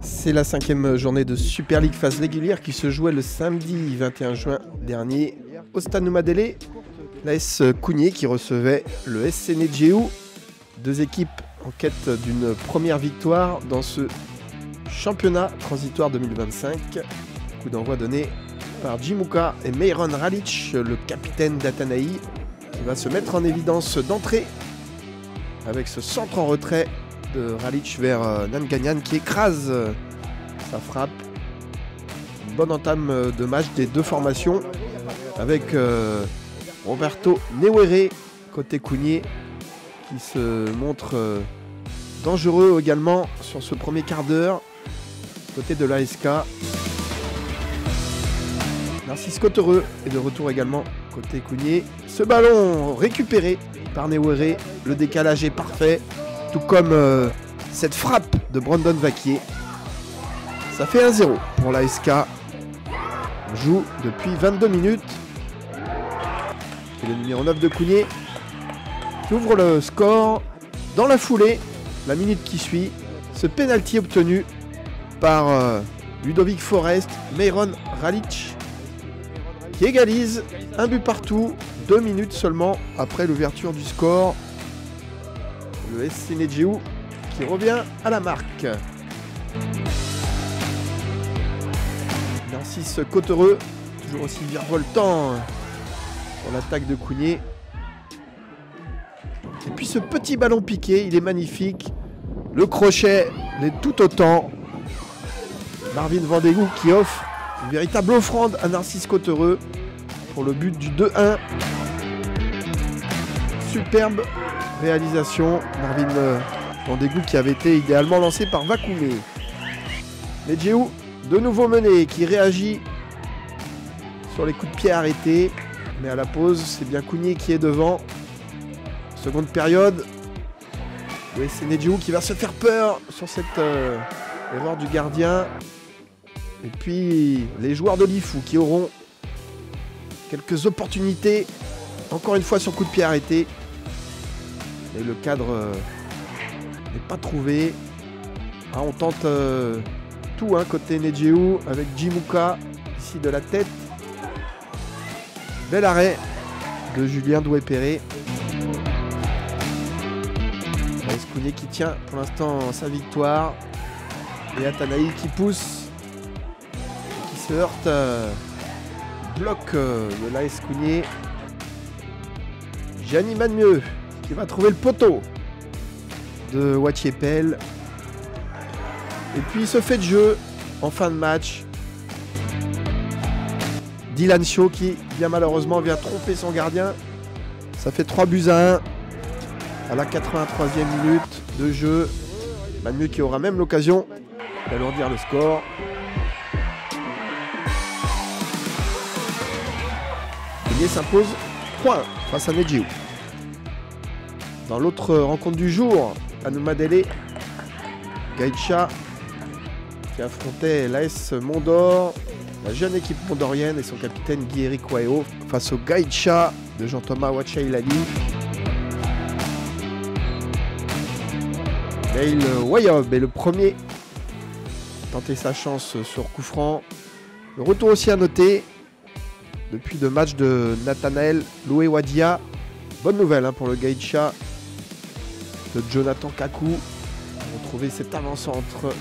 C'est la 5e journée de Super League phase régulière qui se jouait le samedi 21 juin dernier au Stade Noumadélé. L'AS Kounié qui recevait le SC Nedjéou, deux équipes en quête d'une première victoire dans ce championnat transitoire 2025. Coup d'envoi donné par Djimuka et Meiron Ralic, le capitaine d'Atanaï, qui va se mettre en évidence d'entrée avec ce centre en retrait de Ralic vers Nanganyan qui écrase sa frappe. Une bonne entame de match des deux formations avec Roberto Newere côté Kounié qui se montre dangereux également sur ce premier quart d'heure côté de l'ASK. Narcisse Cottereux est de retour également côté Kounié. Ce ballon récupéré par Newere, le décalage est parfait, tout comme cette frappe de Brandon Vaquier. Ça fait 1-0 pour l'ASK. On joue depuis 22 minutes. Et le numéro 9 de Kounié qui ouvre le score dans la foulée, la minute qui suit. Ce penalty obtenu par Ludovic Forest, Meiron Ralic qui égalise un but partout, 2 minutes seulement après l'ouverture du score. Le SC Nedjéou qui revient à la marque. Narcisse Cottereux, toujours aussi virevoltant pour l'attaque de Kounié. Et puis ce petit ballon piqué, il est magnifique. Le crochet l'est tout autant. Marvin Vandegou qui offre une véritable offrande à Narcisse Cottereux pour le but du 2-1. Superbe réalisation. Marvin Vandegou qui avait été idéalement lancé par Vakoumé. Nedjéou de nouveau mené qui réagit sur les coups de pied arrêtés. Mais à la pause, c'est bien Kounié qui est devant. Seconde période. Oui, c'est Nedjéou qui va se faire peur sur cette erreur du gardien. Et puis les joueurs de l'IFU qui auront quelques opportunités. Encore une fois sur coup de pied arrêté. Et le cadre n'est pas trouvé. Ah, on tente tout côté Nedjéou avec Djimuka ici de la tête. Bel arrêt de Julien Doué-Perret. l'AS Kounié qui tient pour l'instant sa victoire. Et Atanaï qui pousse. Et qui se heurte. Bloc de l'AS Kounié. Gianni Manmieux qui va trouver le poteau de Wachiepel. Et puis ce fait de jeu en fin de match. Dylan Shaw qui bien malheureusement vient tromper son gardien. Ça fait 3-1 à la 83e minute de jeu. Manmieux qui aura même l'occasion d'alourdir le score. Kounié s'impose 3-1 face à Nedjéou. Dans l'autre rencontre du jour, à Noumadélé, Gaïcha qui affrontait l'AS Mondor, la jeune équipe mondorienne et son capitaine Guy-Éric Waeo face au Gaïcha de Jean-Thomas Wachailali. Gaël Wayob est le premier à tenter sa chance sur coup franc. Le retour aussi à noter depuis le match de Nathanaël Loué-Wadia. Bonne nouvelle pour le Gaïcha de Jonathan Kakou. On retrouvait cet avant-centre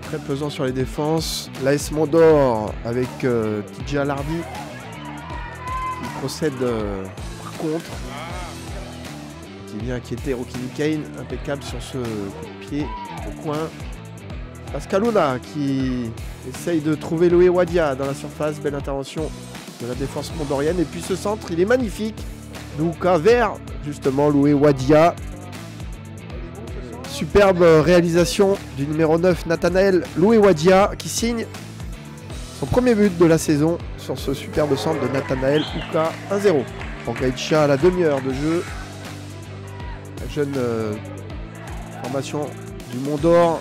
très pesant sur les défenses. L'AS Mondor avec TJ Alardi qui procède par contre. Qui vient inquiéter Rokini Kane, impeccable sur ce coup de pied au coin. Pascaluna qui essaye de trouver Loué Wadia dans la surface. Belle intervention de la défense mondorienne. Et puis ce centre, il est magnifique. Douka vers justement Loué Wadia. Superbe réalisation du numéro 9 Nathanaël Loué-Wadia qui signe son premier but de la saison sur ce superbe centre de Nathanaël Ouka. 1-0 pour Gaïcha à la demi-heure de jeu. La jeune formation du Mont d'Or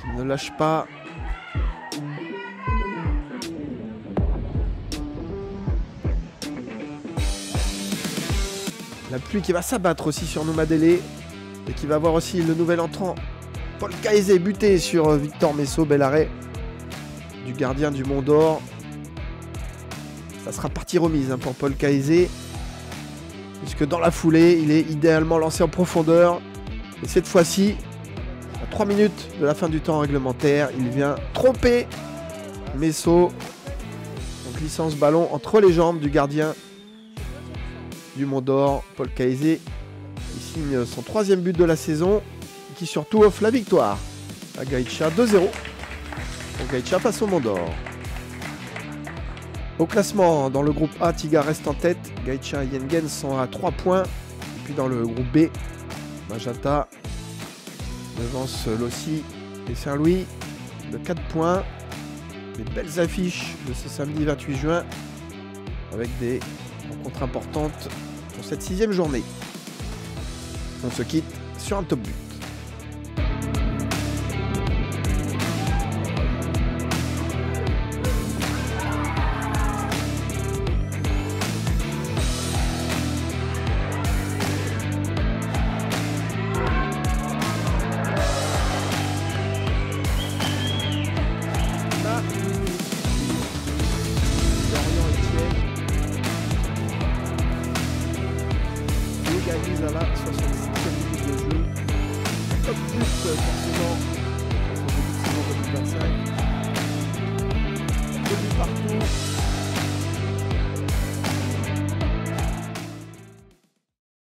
qui ne lâche pas. La pluie qui va s'abattre aussi sur Noumadélé et qui va voir aussi le nouvel entrant Paul Caizé buté sur Victor Messo. Bel arrêt du gardien du Mont d'Or. Ça sera partie remise pour Paul Caizé, puisque dans la foulée, il est idéalement lancé en profondeur. Et cette fois-ci, à 3 minutes de la fin du temps réglementaire, il vient tromper Messo en glissant ce ballon entre les jambes du gardien du Mont d'Or, Paul Caizé, qui signe son 3e but de la saison et qui surtout offre la victoire à Gaïtcha 2-0. Donc Gaïtcha passe au Mont d'Or. Au classement, dans le groupe A, Tiga reste en tête. Gaïtcha et Yengen sont à 3 points. Et puis dans le groupe B, Magenta devance Lossi et Saint-Louis de 4 points. Des belles affiches de ce samedi 28 juin avec des rencontres importantes pour cette 6e journée. On se quitte sur un top but.